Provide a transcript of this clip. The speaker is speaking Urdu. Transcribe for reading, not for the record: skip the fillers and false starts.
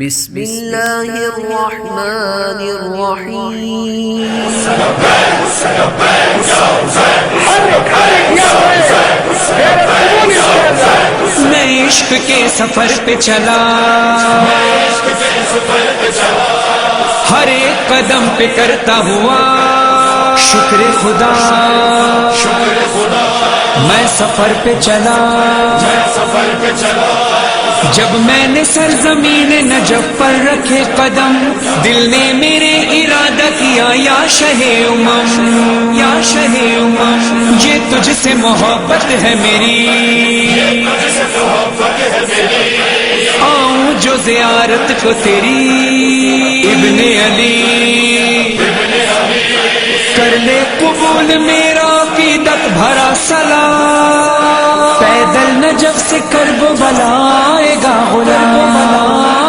بسم اللہ الرحمن الرحیم میں عشق کے سفر پہ چلا، ہر ایک قدم پہ کرتا ہوا شکر خدا، میں سفر پہ چلا، جب میں نے سرزمین نجف پر رکھے قدم، دل نے میرے ارادہ کیا یا شہ امم، یا شہ امم، یہ تجھ سے محبت ہے میری، آؤں جو زیارت کو تیری ابن علی، کر لے قبول میرا عقیدت بھرا سلام، پیدل نجف سے کرب بلائے گا غلام،